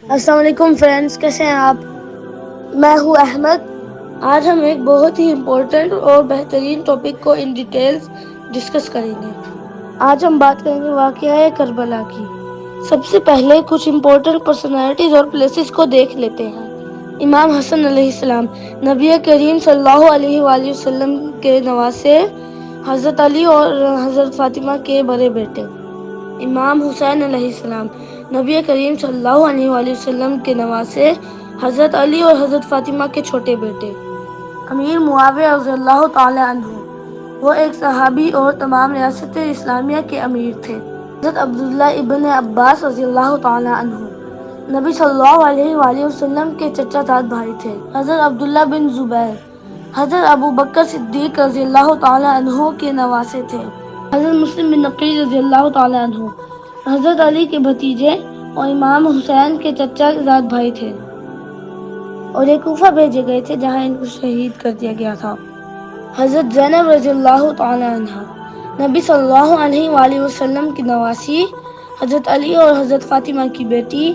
السلام علیکم فرینڈس، کیسے ہیں آپ؟ میں ہوں احمد۔ آج ہم ایک بہت ہی امپورٹنٹ اور بہترین ٹاپک کو ان ڈیٹیلز ڈسکس کریں گے۔ آج ہم بات کریں گے واقعہ کربلا کی۔ سب سے پہلے کچھ امپورٹنٹ پرسنالٹیز اور پلیسز کو دیکھ لیتے ہیں۔ امام حسن علیہ السلام نبی کریم صلی اللہ علیہ وآلہ وسلم کے نواسے، حضرت علی اور حضرت فاطمہ کے بڑے بیٹے۔ امام حسین علیہ السلام نبی کریم صلی اللہ علیہ وآلہ وسلم کے نواسے، حضرت علی اور حضرت فاطمہ کے چھوٹے بیٹے۔ امیر معاویہ رضی اللہ تعالی عنہ، وہ ایک صحابی اور تمام ریاست اسلامیہ کے امیر تھے۔ حضرت عبداللہ ابن عباس رضی اللہ تعالی عنہ نبی صلی اللہ علیہ وآلہ وسلم کے چچا زاد بھائی تھے۔ حضرت عبداللہ بن زبیر حضرت ابو بکر صدیق رضی اللہ تعالی عنہ کے نواسے تھے۔ حضرت مسلم بن عقیل رضی اللہ تعالی عنہ حضرت علی کے بھتیجے اور امام حسین کے چچا زاد بھائی تھے، اور یہ کوفہ بھیجے گئے تھے جہاں ان کو شہید کر دیا گیا تھا۔ حضرت زینب رضی اللہ تعالی عنہ نبی صلی اللہ علیہ وآلہ وسلم کی نواسی، حضرت علی اور حضرت فاطمہ کی بیٹی،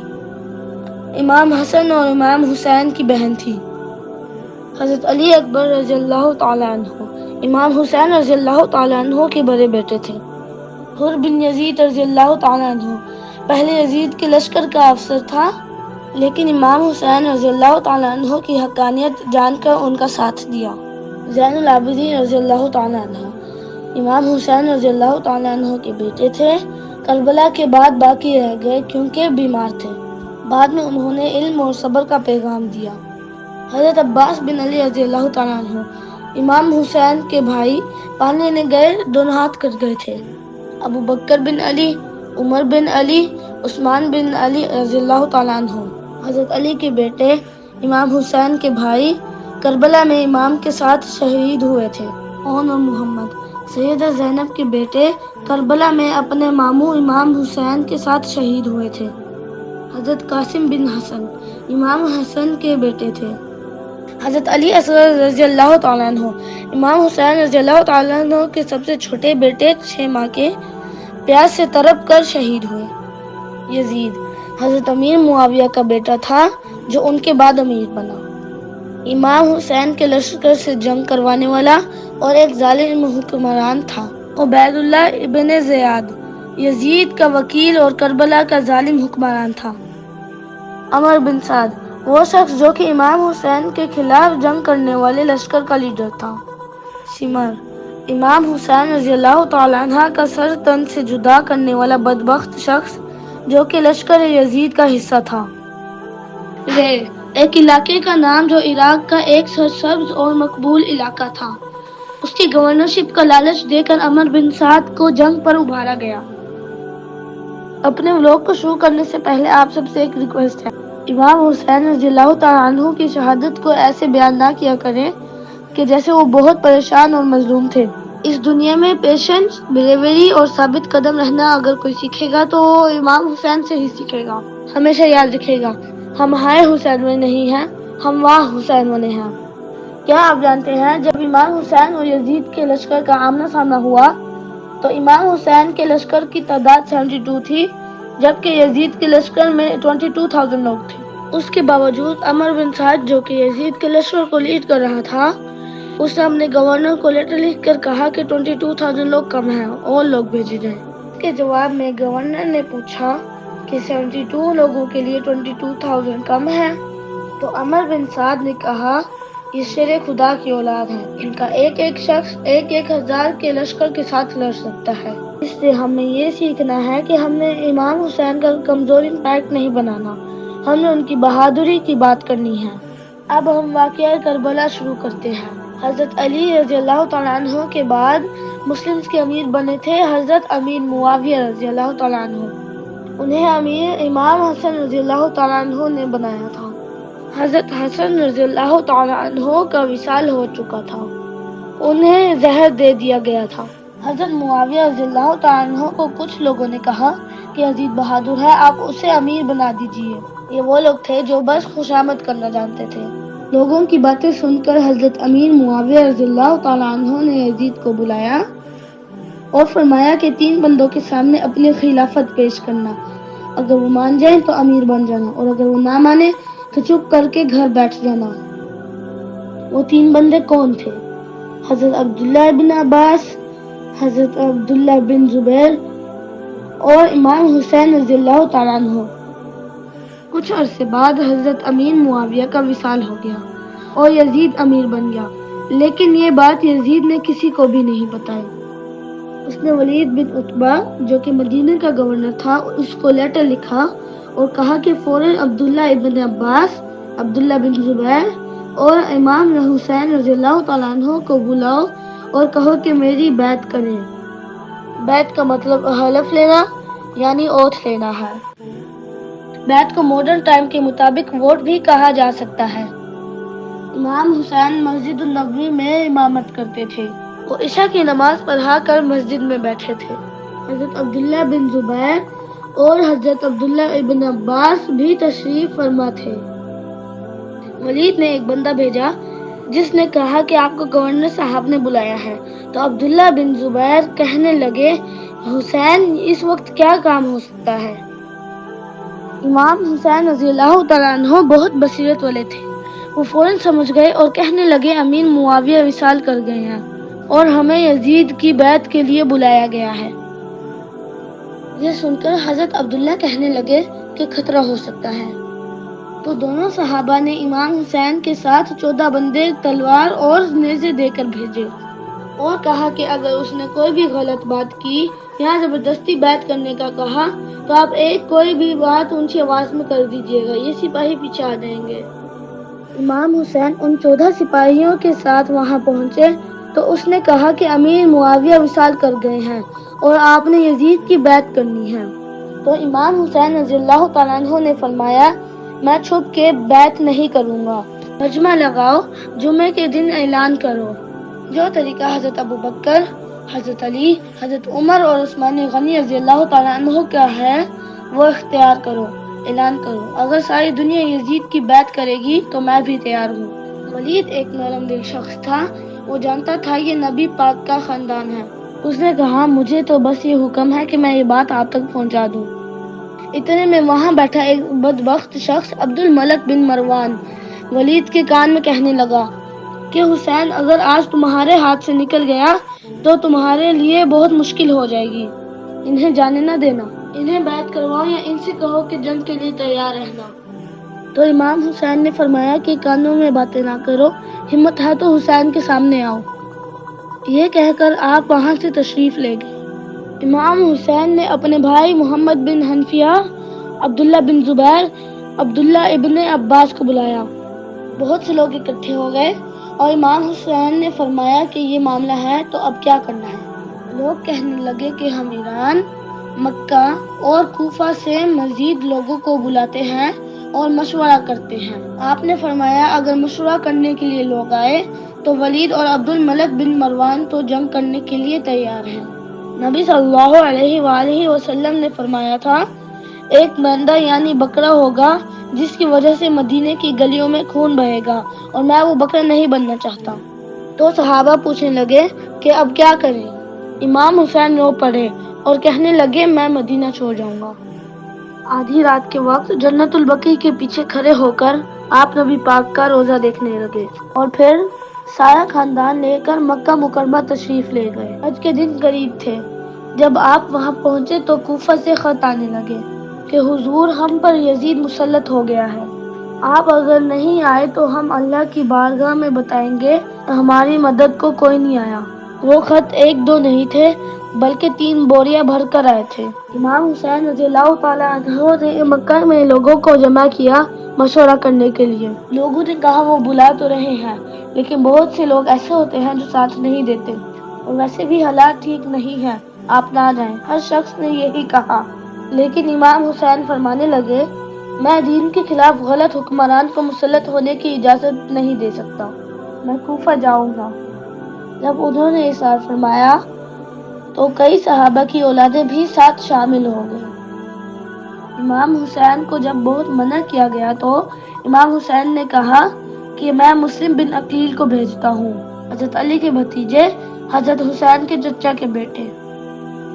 امام حسن اور امام حسین کی بہن تھی۔ حضرت علی اکبر رضی اللہ تعالی عنہ امام حسین رضی اللہ تعالی عنہ کے بڑے بیٹے تھے۔ حر بن یزید رضی اللہ تعالی عنہ پہلے یزید کے لشکر کا افسر تھا، لیکن امام حسین رضی اللہ تعالی عنہ کی حقانیت جان کر ان کا ساتھ دیا۔ زین العابدین رضی اللہ تعالی عنہ امام حسین رضی اللہ تعالی عنہ کے بیٹے تھے۔ کربلا کے بعد باقی رہ گئے کیونکہ بیمار تھے۔ بعد میں انہوں نے علم اور صبر کا پیغام دیا۔ حضرت عباس بن علی رضی اللہ تعالی عنہ امام حسین کے بھائی، پانی لینے گئے، دونوں ہاتھ کٹ گئے تھے۔ ابو بکر بن علی، عمر بن علی، عثمان بن علی رضی اللہ تعالیٰ عنہ حضرت علی کے بیٹے، امام حسین کے بھائی، کربلا میں امام کے ساتھ شہید ہوئے تھے۔ اور محمد سیدہ زینب کے بیٹے کربلا میں اپنے ماموں امام حسین کے ساتھ شہید ہوئے تھے۔ حضرت قاسم بن حسن امام حسن کے بیٹے تھے۔ حضرت علی اصغر رضی اللہ تعالیٰ عنہ امام حسین رضی اللہ تعالیٰ عنہ کے سب سے چھوٹے بیٹے 6 ماہ کے پیاس سے تڑپ کر شہید ہوئے۔ یزید حضرت امیر معاویہ کا بیٹا تھا جو ان کے بعد امیر بنا۔ امام حسین کے لشکر سے جنگ کروانے والا اور ایک ظالم حکمران تھا۔ عبید اللہ ابن زیاد یزید کا وکیل اور کربلا کا ظالم حکمران تھا۔ عمر بن سعد وہ شخص جو کہ امام حسین کے خلاف جنگ کرنے والے لشکر کا لیڈر تھا۔ شمر امام حسین رضی اللہ تعالیٰ عنہ کا سر تن سے جدا کرنے والا بدبخت شخص جو کہ لشکر یزید کا حصہ تھا۔ رے ایک علاقے کا نام جو عراق کا ایک سرسبز اور مقبول علاقہ تھا۔ اس کی گورنرشپ کا لالچ دے کر عمر بن سعد کو جنگ پر ابھارا گیا۔ اپنے ولاگ کو شروع کرنے سے پہلے آپ سب سے ایک ریکویسٹ ہے، امام حسین رضی اللہ تعالیٰ عنہ کی شہادت کو ایسے بیان نہ کیا کریں کہ جیسے وہ بہت پریشان اور مظلوم تھے۔ اس دنیا میں پیشنس، بریوری اور ثابت قدم رہنا اگر کوئی سیکھے گا تو وہ امام حسین سے ہی سیکھے گا۔ ہمیشہ یاد رکھے گا، ہم ہائے حسین والے نہیں ہیں، ہم واہ حسین والے ہیں۔ کیا آپ جانتے ہیں جب امام حسین اور یزید کے لشکر کا آمنا سامنا ہوا تو امام حسین کے لشکر کی تعداد 72 تھی، جبکہ یزید کے لشکر میں 22,000 لوگ تھے۔ اس کے باوجود عمر بن سعد جو کہ یزید کے لشکر کو لیڈ کر رہا تھا، اس نے اپنے گورنر کو لیٹر لکھ کر کہا کہ 22,000 لوگ کم ہیں اور لوگ بھیجے جائیں۔ اس کے جواب میں گورنر نے پوچھا کہ 72 لوگوں کے لیے 22,000 کم ہے؟ تو عمر بن سعد نے کہا، یہ شیر خدا کی اولاد ہیں، ان کا ایک ایک شخص 1,000 کے لشکر کے ساتھ لڑ سکتا ہے۔ اس سے ہمیں یہ سیکھنا ہے کہ ہم نے امام حسین کا کمزور امپیکٹ نہیں بنانا، ہم نے ان کی بہادری کی بات کرنی ہے۔ اب ہم واقعہ کربلا شروع کرتے ہیں۔ حضرت علی رضی اللہ تعالیٰ عنہ کے بعد مسلمز کے امیر بنے تھے حضرت امیر معاویہ رضی اللہ تعالیٰ عنہ۔ انہیں امیر امام حسن رضی اللہ تعالیٰ عنہ نے بنایا تھا۔ حضرت حسن رضی اللہ تعالیٰ عنہ کا وصال ہو چکا تھا، انہیں زہر دے دیا گیا تھا۔ حضرت معاویہ رضی اللہ تعالیٰ عنہ کو کچھ لوگوں نے کہا کہ یزید بہادر ہے، آپ اسے امیر بنا دیجیے۔ یہ وہ لوگ تھے جو بس خوشامد کرنا جانتے تھے۔ لوگوں کی باتیں سن کر حضرت امیر معاویہ رضی اللہ تعالیٰ عنہ نے یزید کو بلایا اور فرمایا کہ 3 بندوں کے سامنے اپنی خلافت پیش کرنا۔ اگر وہ مان جائیں تو امیر بن جانا، اور اگر وہ نہ مانے تو چپ کر کے گھر بیٹھ جانا۔ وہ 3 بندے کون تھے؟ حضرت عبداللہ بن عباس، حضرت عبداللہ بن زبیر اور امام حسین رضی اللہ تعالیٰ عنہ۔ کچھ عرصے بعد حضرت امیر معاویہ کا وصال ہو گیا اور یزید امیر بن گیا، لیکن یہ بات یزید نے کسی کو بھی نہیں بتائی۔ اس نے ولید بن عتبہ جو کہ مدینہ کا گورنر تھا اس کو لیٹر لکھا اور کہا کہ فوراً عبداللہ ابن عباس، عبداللہ بن زبیر اور امام حسین رضی اللہ تعالیٰ عنہ کو بلاؤ اور کہو کہ میری بیعت کریں۔ بیعت کا مطلب حلف لینا یعنی اوتھ لینا ہے۔ بیعت کو ماڈرن ٹائم کے مطابق ووٹ بھی کہا جا سکتا ہے۔ امام حسین مسجد النبوی میں امامت کرتے تھے۔ وہ عشاء کی نماز پڑھا کر مسجد میں بیٹھے تھے۔ حضرت عبداللہ بن زبیر اور حضرت عبداللہ ابن عباس بھی تشریف فرما تھے۔ ولید نے ایک بندہ بھیجا جس نے کہا کہ آپ کو گورنر صاحب نے بلایا ہے، تو عبداللہ بن زبیر کہنے لگے حسین اس وقت کیا کام ہو سکتا ہے؟ امام حسین رضی اللہ تعالیٰ عنہ بہت بصیرت والے تھے۔ وہ فوراً سمجھ گئے اور کہنے لگے امیر معاویہ وصال کر گئے ہیں اور ہمیں یزید کی بیعت کے لیے بلایا گیا ہے۔ یہ سن کر حضرت عبداللہ کہنے لگے کہ خطرہ ہو سکتا ہے، تو دونوں صحابہ نے امام حسین کے ساتھ 14 بندے تلوار اور نیزے دے کر بھیجے اور کہا کہ اگر اس نے کوئی بھی غلط بات کی یا زبردستی بیعت کرنے کا کہا تو آپ کوئی بھی بات اونچی آواز میں کر دیجیے گا، یہ سپاہی پیچھے آ جائیں گے۔ امام حسین ان 14 سپاہیوں کے ساتھ وہاں پہنچے تو اس نے کہا کہ امیر معاویہ وصال کر گئے ہیں اور آپ نے یزید کی بیعت کرنی ہے۔ تو امام حسین رضی اللہ تعالیٰ عنہ نے فرمایا میں چھپ کے بیعت نہیں کروں گا، مجمع لگاؤ، جمعے کے دن اعلان کرو۔ جو طریقہ حضرت ابوبکر، حضرت علی، حضرت عمر اور عثمان غنی رضی اللہ تعالیٰ عنہ کا ہے وہ اختیار کرو، اعلان کرو، اگر ساری دنیا یزید کی بیعت کرے گی تو میں بھی تیار ہوں۔ ولید ایک نرم دل شخص تھا، وہ جانتا تھا یہ نبی پاک کا خاندان ہے۔ اس نے کہا مجھے تو بس یہ حکم ہے کہ میں یہ بات آپ تک پہنچا دوں۔ اتنے میں وہاں بیٹھا ایک بدبخت شخص عبد الملک بن مروان ولید کے کان میں کہنے لگا کہ حسین اگر آج تمہارے ہاتھ سے نکل گیا تو تمہارے لیے بہت مشکل ہو جائے گی، انہیں جانے نہ دینا، انہیں بیعت کرواؤ یا ان سے کہو کہ جنگ کے لیے تیار رہنا۔ تو امام حسین نے فرمایا کہ کانوں میں باتیں نہ کرو، ہمت ہے تو حسین کے سامنے آؤ۔ یہ کہہ کر آپ وہاں سے تشریف لے گئے۔ امام حسین نے اپنے بھائی محمد بن حنفیہ، عبداللہ بن زبیر، عبداللہ ابن عباس کو بلایا۔ بہت سے لوگ اکٹھے ہو گئے اور امام حسین نے فرمایا کہ یہ معاملہ ہے تو اب کیا کرنا ہے؟ لوگ کہنے لگے کہ ہم ایران، مکہ اور کوفہ سے مزید لوگوں کو بلاتے ہیں اور مشورہ کرتے ہیں۔ آپ نے فرمایا اگر مشورہ کرنے کے لیے لوگ آئے تو ولید اور عبد الملک بن مروان تو جنگ کرنے کے لیے تیار ہیں۔ نبی صلی اللہ علیہ وآلہ وسلم نے فرمایا تھا ایک بندہ یعنی بکرا ہوگا جس کی وجہ سے مدینے کی گلیوں میں خون بہے گا اور میں وہ بکرا نہیں بننا چاہتا۔ تو صحابہ پوچھنے لگے کہ اب کیا کریں؟ امام حسین رو پڑے اور کہنے لگے میں مدینہ چھوڑ جاؤں گا۔ آدھی رات کے وقت جنت البقیع کے پیچھے کھڑے ہو کر آپ نبی پاک کا روزہ دیکھنے لگے اور پھر سارا خاندان لے کر مکہ مکرمہ تشریف لے گئے۔ حج کے دن قریب تھے۔ جب آپ وہاں پہنچے تو کوفہ سے خط آنے لگے کہ حضور ہم پر یزید مسلط ہو گیا ہے، آپ اگر نہیں آئے تو ہم اللہ کی بارگاہ میں بتائیں گے ہماری مدد کو کوئی نہیں آیا۔ وہ خط 1-2 نہیں تھے بلکہ 3 بوریاں بھر کر آئے تھے۔ امام حسین رضی اللہ تعالیٰ عنہ نے مکہ میں لوگوں کو جمع کیا مشورہ کرنے کے لیے۔ لوگوں نے کہا وہ بلا تو رہے ہیں لیکن بہت سے لوگ ایسے ہوتے ہیں جو ساتھ نہیں دیتے، اور ویسے بھی حالات ٹھیک نہیں ہیں، آپ نہ جائیں۔ ہر شخص نے یہی کہا، لیکن امام حسین فرمانے لگے میں دین کے خلاف غلط حکمران کو مسلط ہونے کی اجازت نہیں دے سکتا، میں کوفہ جاؤں گا۔ جب انہوں نے اصرار فرمایا تو کئی صحابہ کی اولادیں بھی ساتھ شامل ہو گئیں۔ امام حسین کو جب بہت منع کیا گیا تو امام حسین نے کہا کہ میں مسلم بن عقیل کو بھیجتا ہوں، حضرت علی کے بھتیجے، حضرت حسین کے چچا کے بیٹے۔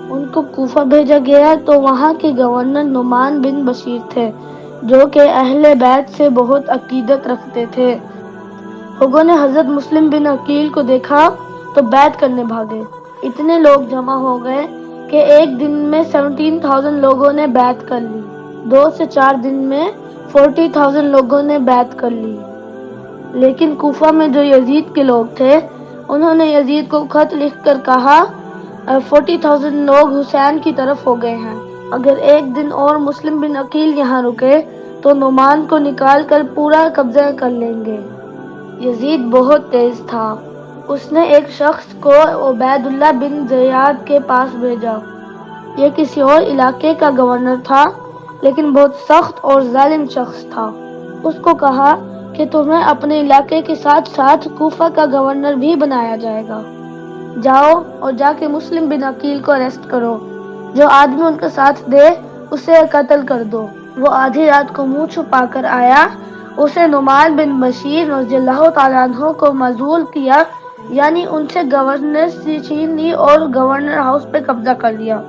ان کو کوفہ بھیجا گیا تو وہاں کے گورنر نعمان بن بشیر تھے، جو کہ اہل بیت سے بہت عقیدت رکھتے تھے۔ لوگوں نے حضرت مسلم بن عقیل کو دیکھا تو بیعت کرنے بھاگے۔ اتنے لوگ جمع ہو گئے کہ ایک دن میں 17,000 لوگوں نے بیعت کر لی۔ 2 سے 4 دن میں 40,000 لوگوں نے بیعت کر لی۔ لیکن کوفہ میں جو یزید کے لوگ تھے، انہوں نے یزید کو خط لکھ کر کہا 40,000 لوگ حسین کی طرف ہو گئے ہیں، اگر ایک دن اور مسلم بن عقیل یہاں رکے تو نعمان کو نکال کر پورا قبضہ کر لیں گے۔ یزید بہت تیز تھا، اس نے ایک شخص کو عبید اللہ بن زیاد کے پاس بھیجا۔ یہ کسی اور علاقے کا گورنر تھا، لیکن بہت سخت اور ظالم شخص تھا۔ اس کو کہا کہ تمہیں اپنے علاقے کے ساتھ ساتھ کوفہ کا گورنر بھی بنایا جائے گا۔ جاؤ اور جا کے مسلم بن عقیل کو اریسٹ کرو، جو آدمی ان کا ساتھ دے اسے قتل کر دو۔ وہ آدھی رات کو منہ چھپا کر آیا، اسے نعمان بن بشیر رضی اللہ تعالیٰ عنہ کو معزول کیا، یعنی ان سے گورنر چھین لی اور گورنر ہاؤس پہ قبضہ کر لیا۔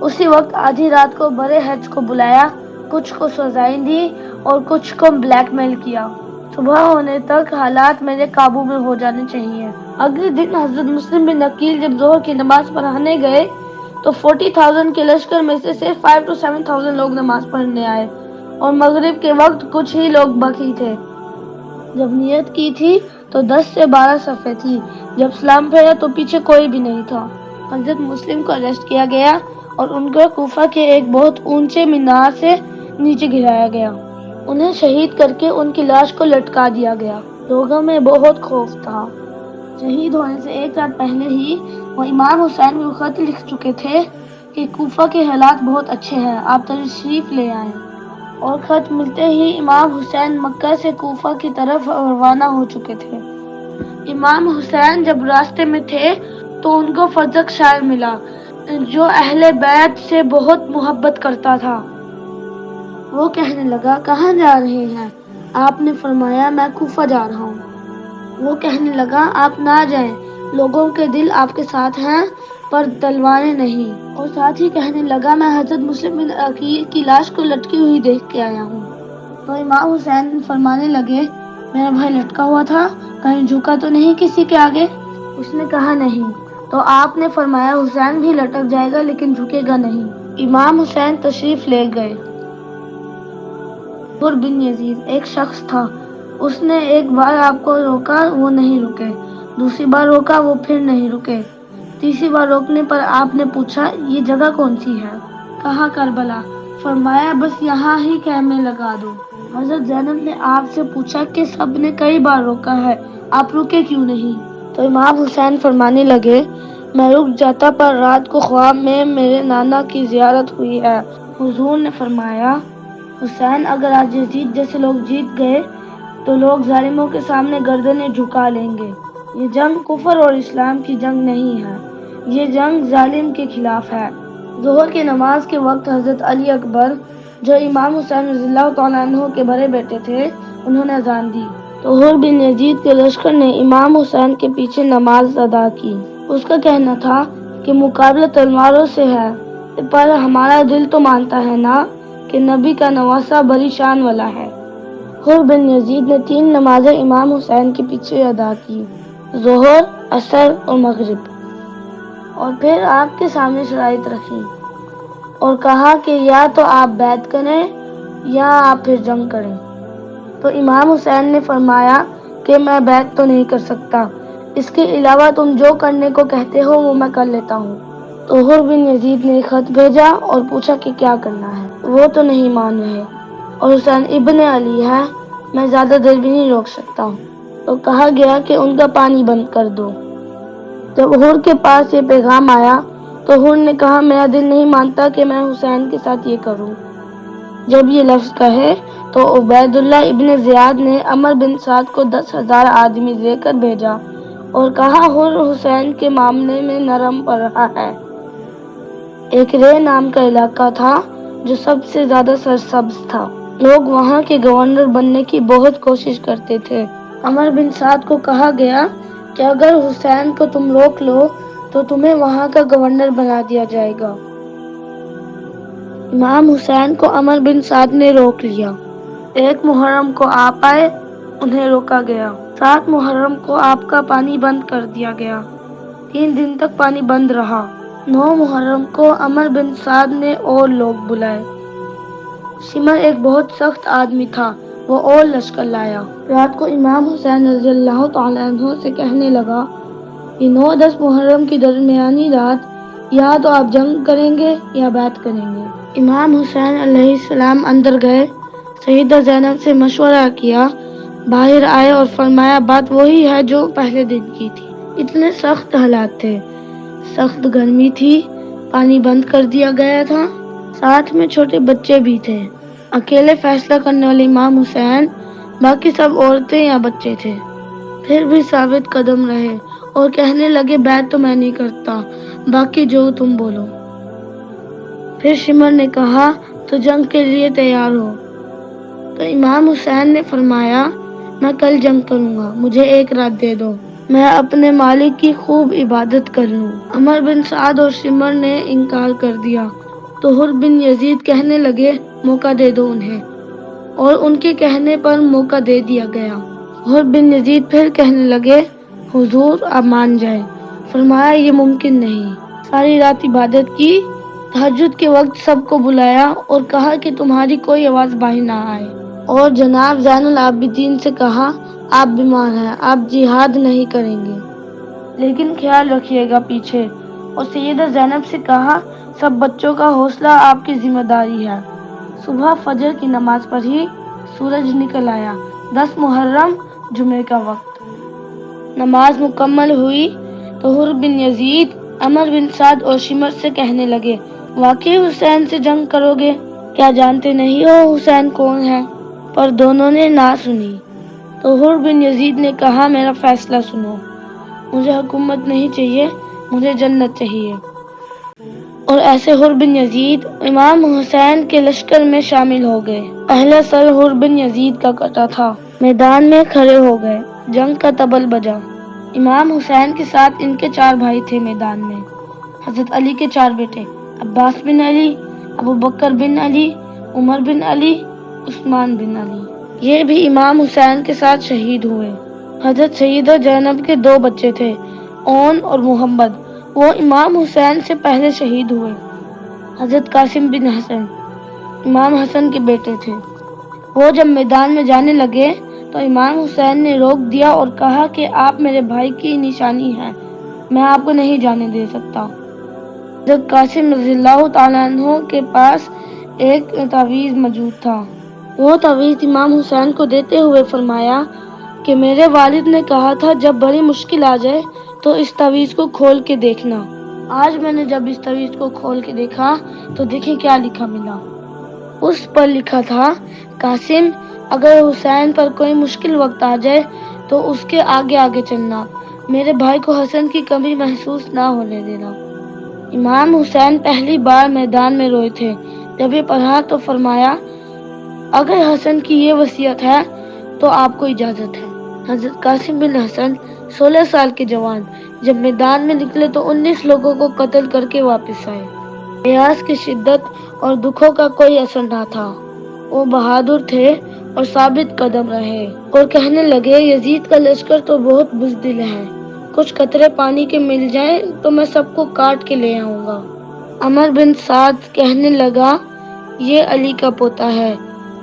اسی وقت آدھی رات کو بڑے ہیڈز کو بلایا، کچھ کو سزائیں دی اور کچھ کو بلیک میل کیا۔ صبح ہونے تک حالات میرے قابو میں ہو جانے چاہیے۔ اگلے دن حضرت مسلم بن عقیل جب ظہر کی نماز پڑھانے گئے تو 40,000 کے لشکر میں سے صرف 5 to 7,000 لوگ نماز پڑھنے آئے اور مغرب کے وقت کچھ ہی لوگ باقی تھے۔ جب نیت کی تھی تو 10 سے 12 صفیں تھی، جب سلام پھیرا تو پیچھے کوئی بھی نہیں تھا۔ حضرت مسلم کو اریسٹ کیا گیا اور ان کو کوفہ کے ایک بہت اونچے مینار سے نیچے گرایا گیا۔ انہیں شہید کر کے ان کی لاش کو لٹکا دیا گیا۔ لوگوں میں بہت خوف تھا۔ شہید ہونے سے ایک رات پہلے ہی وہ امام حسین کو خط لکھ چکے تھے کہ کوفہ کے حالات بہت اچھے ہیں، آپ تشریف لے آئیں۔ اور خط ملتے ہی امام حسین مکہ سے کوفہ کی طرف روانہ ہو چکے تھے۔ امام حسین جب راستے میں تھے تو ان کو فرزق شاعر ملا، جو اہل بیت سے بہت محبت کرتا تھا۔ وہ کہنے لگا کہاں جا رہے ہیں؟ آپ نے فرمایا میں کوفہ جا رہا ہوں۔ وہ کہنے لگا آپ نہ جائیں، لوگوں کے دل آپ کے ساتھ ہیں پر تلواریں نہیں۔ اور ساتھ ہی کہنے لگا میں حضرت مسلم بن عقیل کی لاش کو لٹکی ہوئی دیکھ کے آیا ہوں۔ تو امام حسین فرمانے لگے میرا بھائی لٹکا ہوا تھا، کہیں جھکا تو نہیں کسی کے آگے؟ اس نے کہا نہیں۔ تو آپ نے فرمایا حسین بھی لٹک جائے گا لیکن جھکے گا نہیں۔ امام حسین تشریف لے گئے۔ عمر بن یزید ایک شخص تھا، اس نے ایک بار آپ کو روکا، وہ نہیں رکے، دوسری بار روکا، وہ پھر نہیں رکے، تیسری بار روکنے پر آپ نے پوچھا یہ جگہ کون سی ہے؟ کہا کربلا۔ فرمایا بس یہاں ہی خیمے لگا دو۔ حضرت زینب نے آپ سے پوچھا کہ سب نے کئی بار روکا ہے، آپ رکے کیوں نہیں؟ تو امام حسین فرمانے لگے میں رک جاتا پر رات کو خواب میں میرے نانا کی زیارت ہوئی ہے۔ حضور نے فرمایا حسین اگر آج یزید جیسے لوگ جیت گئے تو لوگ ظالموں کے سامنے گردنیں جھکا لیں گے۔ یہ جنگ کفر اور اسلام کی جنگ نہیں ہے، یہ جنگ ظالم کے خلاف ہے۔ ظہر کی نماز کے وقت حضرت علی اکبر جو امام حسین رضی اللہ تعالیٰ عنہ کے بڑے بیٹے تھے، انہوں نے اذان دی تو عمر بن یزید کے لشکر نے امام حسین کے پیچھے نماز ادا کی۔ اس کا کہنا تھا کہ مقابلہ تلواروں سے ہے، پر ہمارا دل تو مانتا ہے نا کہ نبی کا نواسہ بڑی شان والا ہے۔ عمر بن یزید نے 3 نمازیں امام حسین کے پیچھے ادا کی، ظہر، عصر اور مغرب، اور پھر آپ کے سامنے شرائط رکھی اور کہا کہ یا تو آپ بیعت کریں یا آپ پھر جنگ کریں۔ تو امام حسین نے فرمایا کہ میں بیعت تو نہیں کر سکتا، اس کے علاوہ تم جو کرنے کو کہتے ہو وہ میں کر لیتا ہوں۔ تو عمر بن یزید نے خط بھیجا اور پوچھا کہ کیا کرنا ہے، وہ تو نہیں مان رہے اور حسین ابن علی ہے، میں زیادہ دیر بھی نہیں روک سکتا ہوں۔ تو کہا گیا کہ ان کا پانی بند کر دو۔ جب عمر کے پاس یہ پیغام آیا تو عمر نے کہا میرا دل نہیں مانتا کہ میں حسین کے ساتھ یہ کروں۔ جب یہ لفظ کہے تو عبید اللہ ابن زیاد نے عمر بن سعد کو 10,000 آدمی دے کر بھیجا اور کہا عمر حسین کے معاملے میں نرم پڑ رہا ہے۔ ایک رے نام کا علاقہ تھا جو سب سے زیادہ سرسبز تھا، لوگ وہاں کے گورنر بننے کی بہت کوشش کرتے تھے۔ عمر بن سعد کو کہا گیا کہ اگر حسین کو تم روک لو تو تمہیں وہاں کا گورنر بنا دیا جائے گا۔ امام حسین کو عمر بن سعد نے روک لیا۔ 1 محرم کو آپ آئے، انہیں روکا گیا۔ 7 محرم کو آپ کا پانی بند کر دیا گیا۔ 3 دن تک پانی بند رہا۔ 9 محرم کو عمر بن سعد نے اور لوگ بلائے۔ شمر ایک بہت سخت آدمی تھا، وہ اور لشکر لایا۔ رات کو امام حسین رضی اللہ تعالیٰ عنہ سے کہنے لگا، یہ 9-10 محرم کی درمیانی رات یا تو آپ جنگ کریں گے یا بیعت کریں گے۔ امام حسین علیہ السلام اندر گئے، سیدہ زینب سے مشورہ کیا، باہر آئے اور فرمایا بات وہی ہے جو پہلے دن کی تھی۔ اتنے سخت حالات تھے، سخت گرمی تھی، پانی بند کر دیا گیا تھا، ساتھ میں چھوٹے بچے بھی تھے۔ اکیلے فیصلہ کرنے والے امام حسین، باقی سب عورتیں یا بچے تھے۔ پھر بھی ثابت قدم رہے اور کہنے لگے بیعت تو میں نہیں کرتا، باقی جو تم بولو۔ پھر شمر نے کہا تو جنگ کے لیے تیار ہو؟ تو امام حسین نے فرمایا میں کل جنگ کروں گا، مجھے 1 رات دے دو، میں اپنے مالک کی خوب عبادت کر لوں۔ عمر بن سعد اور شمر نے انکار کر دیا تو حر بن یزید کہنے لگے موقع دے دو انہیں، اور ان کے کہنے پر موقع دے دیا گیا۔ حر بن یزید پھر کہنے لگے حضور آپ مان جائیں۔ فرمایا یہ ممکن نہیں۔ ساری رات عبادت کی، تہجد کے وقت سب کو بلایا اور کہا کہ تمہاری کوئی آواز باہر نہ آئے، اور جناب زین العابدین سے کہا آپ بیمار ہیں، آپ جہاد نہیں کریں گے، لیکن خیال رکھیے گا پیچھے، اور سیدہ زینب سے کہا سب بچوں کا حوصلہ آپ کی ذمہ داری ہے۔ صبح فجر کی نماز پڑھی، سورج نکل آیا۔ 10 محرم جمعے کا وقت۔ نماز مکمل ہوئی تو حر بن یزید، عمر بن سعد اور شمر سے کہنے لگے واقعی حسین سے جنگ کرو گے؟ کیا جانتے نہیں ہو حسین کون ہے؟ پر دونوں نے نہ سنی۔ تو حر بن یزید نے کہا میرا فیصلہ سنو، مجھے حکومت نہیں چاہیے، مجھے جنت چاہیے۔ اور ایسے حر بن یزید امام حسین کے لشکر میں شامل ہو گئے۔ پہلا سر حر بن یزید کا کٹا تھا، میدان میں کھڑے ہو گئے، جنگ کا طبل بجا۔ امام حسین کے ساتھ ان کے 4 بھائی تھے میدان میں، حضرت علی کے 4 بیٹے، عباس بن علی، ابو بکر بن علی، عمر بن علی، عثمان بن علی، یہ بھی امام حسین کے ساتھ شہید ہوئے۔ حضرت سیدہ زینب کے 2 بچے تھے، اون اور محمد، وہ امام حسین سے پہلے شہید ہوئے۔ حضرت قاسم بن حسن امام حسن کے بیٹے تھے، وہ جب میدان میں جانے لگے تو امام حسین نے روک دیا اور کہا کہ آپ میرے بھائی کی نشانی ہیں، میں آپ کو نہیں جانے دے سکتا۔ حضرت قاسم رضی اللہ تعالیٰ عنہ کے پاس ایک تعویذ موجود تھا، وہ تعویذ امام حسین کو دیتے ہوئے فرمایا کہ میرے والد نے کہا تھا جب بڑی مشکل آ جائے تو اس تعویذ کو کھول کے دیکھنا۔ آج میں نے جب اس تعویذ کو کھول کے دیکھا تو دیکھیں کیا لکھا ملا۔ اس پر لکھا تھا قاسم اگر حسین پر کوئی مشکل وقت آ جائے تو اس کے آگے آگے چلنا، میرے بھائی کو حسن کی کمی محسوس نہ ہونے دینا۔ امام حسین پہلی بار میدان میں روئے تھے، جب یہ پڑھا تو فرمایا اگر حسن کی یہ وصیت ہے تو آپ کو اجازت ہے۔ حضرت قاسم بن حسن 16 سال کے جوان جب میدان میں نکلے تو 19 لوگوں کو قتل کر کے واپس آئے۔ پیاس کی شدت اور دکھوں کا کوئی اثر نہ تھا، وہ بہادر تھے اور ثابت قدم رہے، اور کہنے لگے یزید کا لشکر تو بہت بزدل ہے، کچھ قطرے پانی کے مل جائیں تو میں سب کو کاٹ کے لے آؤں گا۔ عمر بن سعد کہنے لگا یہ علی کا پوتا ہے،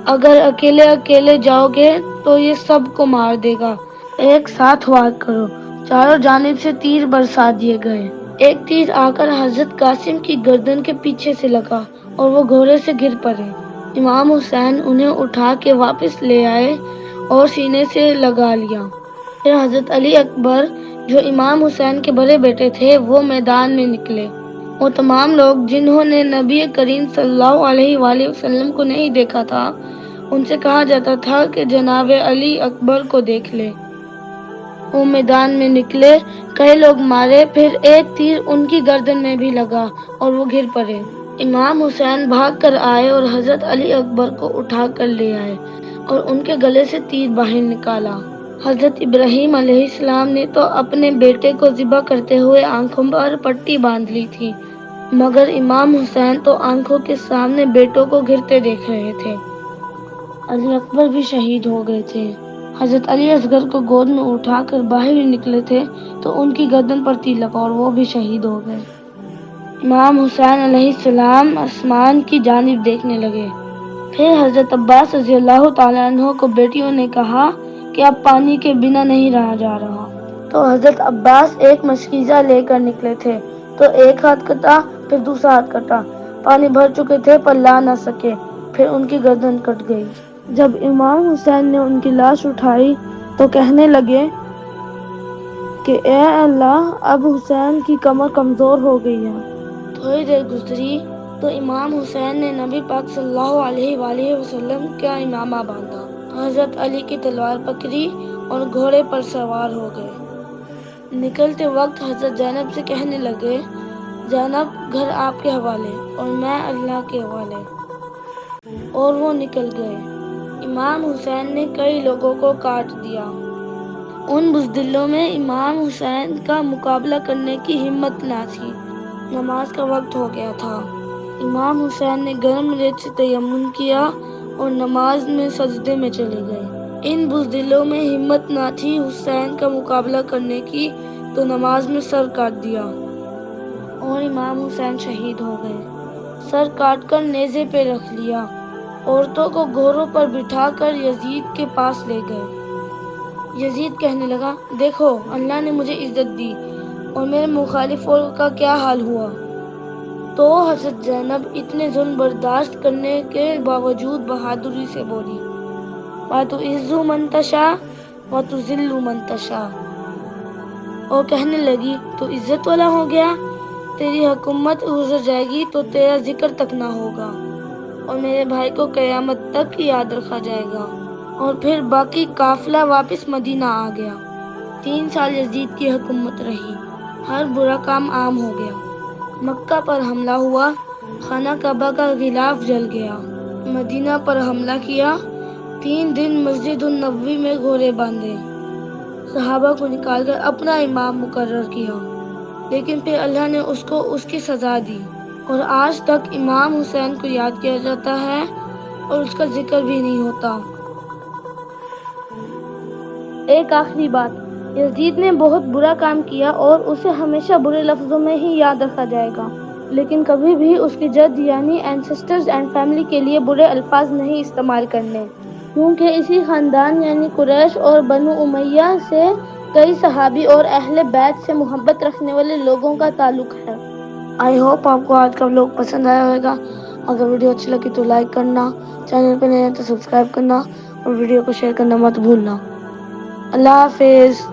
اگر اکیلے اکیلے جاؤ گے تو یہ سب کو مار دے گا، ایک ساتھ وار کرو۔ چاروں جانب سے تیر برسا دیے گئے، ایک تیر آ کر حضرت قاسم کی گردن کے پیچھے سے لگا اور وہ گھوڑے سے گر پڑے۔ امام حسین انہیں اٹھا کے واپس لے آئے اور سینے سے لگا لیا۔ پھر حضرت علی اکبر جو امام حسین کے بڑے بیٹے تھے وہ میدان میں نکلے۔ وہ تمام لوگ جنہوں نے نبی کریم صلی اللہ علیہ وآلہ وسلم کو نہیں دیکھا تھا، ان سے کہا جاتا تھا کہ جناب علی اکبر کو دیکھ لے۔ وہ میدان میں نکلے، کئی لوگ مارے، پھر ایک تیر ان کی گردن میں بھی لگا اور وہ گر پڑے۔ امام حسین بھاگ کر آئے اور حضرت علی اکبر کو اٹھا کر لے آئے اور ان کے گلے سے تیر باہر نکالا۔ حضرت ابراہیم علیہ السلام نے تو اپنے بیٹے کو ذبح کرتے ہوئے آنکھوں پر پٹی باندھ لی تھی، مگر امام حسین تو آنکھوں کے سامنے بیٹوں کو گرتے دیکھ رہے تھے۔ علی اکبر بھی شہید ہو گئے تھے۔ حضرت علی اصغر کو گود میں اٹھا کر باہر نکلے تھے تو ان کی گردن پر تیر لگا اور وہ بھی شہید ہو گئے۔ امام حسین علیہ السلام آسمان کی جانب دیکھنے لگے۔ پھر حضرت عباس رضی اللہ تعالیٰ عنہ کو بیٹیوں نے کہا کہ اب پانی کے بنا نہیں رہا جا رہا۔ تو حضرت عباس ایک مشکیزہ لے کر نکلے تھے تو ایک ہاتھ کٹا پھر دوسرا ہاتھ کٹا، پانی بھر چکے تھے پر لا نہ سکے، پھر ان کی گردن کٹ گئی۔ جب امام حسین نے ان کی لاش اٹھائی تو کہنے لگے کہ اے اللہ، اب حسین کی کمر کمزور ہو گئی ہے۔ تھوڑی دیر گزری تو امام حسین نے نبی پاک صلی اللہ علیہ وآلہ وسلم کا امامہ باندھا، حضرت علی کی تلوار پکڑی اور گھوڑے پر سوار ہو گئے۔ نکلتے وقت حضرت زینب سے کہنے لگے، زینب گھر آپ کے حوالے اور میں اللہ کے حوالے، اور وہ نکل گئے۔ امام حسین نے کئی لوگوں کو کاٹ دیا۔ ان بزدلوں میں امام حسین کا مقابلہ کرنے کی ہمت نہ تھی۔ نماز کا وقت ہو گیا تھا۔ امام حسین نے گرم ریت سے تیمم کیا اور نماز میں سجدے میں چلے گئے۔ ان بزدلوں میں ہمت نہ تھی حسین کا مقابلہ کرنے کی تو نماز میں سر کاٹ دیا اور امام حسین شہید ہو گئے۔ سر کاٹ کر نیزے پہ رکھ لیا۔ عورتوں کو گھوڑوں پر بٹھا کر یزید کے پاس لے گئے۔ یزید کہنے لگا، دیکھو اللہ نے مجھے عزت دی اور میرے مخالفوں کا کیا حال ہوا۔ تو حضرت زینب اتنے ظلم برداشت کرنے کے باوجود بہادری سے بولی، وَتُعِزُّ مَن تَشَاءُ وَتُذِلُّ مَن تَشَاءُ، اور کہنے لگی تو عزت والا ہو گیا، تیری حکومت گزر جائے گی تو تیرا ذکر تک نہ ہوگا اور میرے بھائی کو قیامت تک یاد رکھا جائے گا۔ اور پھر باقی قافلہ واپس مدینہ آ گیا۔ 3 سال یزید کی حکومت رہی۔ ہر برا کام عام ہو گیا۔ مکہ پر حملہ ہوا، خانہ کعبہ کا غلاف جل گیا۔ مدینہ پر حملہ کیا، 3 دن مسجد النبوی میں گھوڑے باندھے، صحابہ کو نکال کر اپنا امام مقرر کیا، لیکن پھر اللہ نے اس کو اس کی سزا دی، اور آج تک امام حسین کو یاد کیا جاتا ہے اور اس کا ذکر بھی نہیں ہوتا۔ ایک آخری بات، یزید نے بہت برا کام کیا اور اسے ہمیشہ برے لفظوں میں ہی یاد رکھا جائے گا، لیکن کبھی بھی اس کی جد یعنی اینسسٹرز اینڈ فیملی کے لیے برے الفاظ نہیں استعمال کرنے، کیونکہ اسی خاندان یعنی قریش اور بنو امیہ سے کئی صحابی اور اہل بیت سے محبت رکھنے والے لوگوں کا تعلق ہے۔ آئی ہوپ آپ کو آج کا ولاگ پسند آیا ہوگا۔ اگر ویڈیو اچھی لگی تو لائک کرنا، چینل پہ نئے ہیں تو سبسکرائب کرنا اور ویڈیو کو شیئر کرنا مت بھولنا۔ اللہ حافظ۔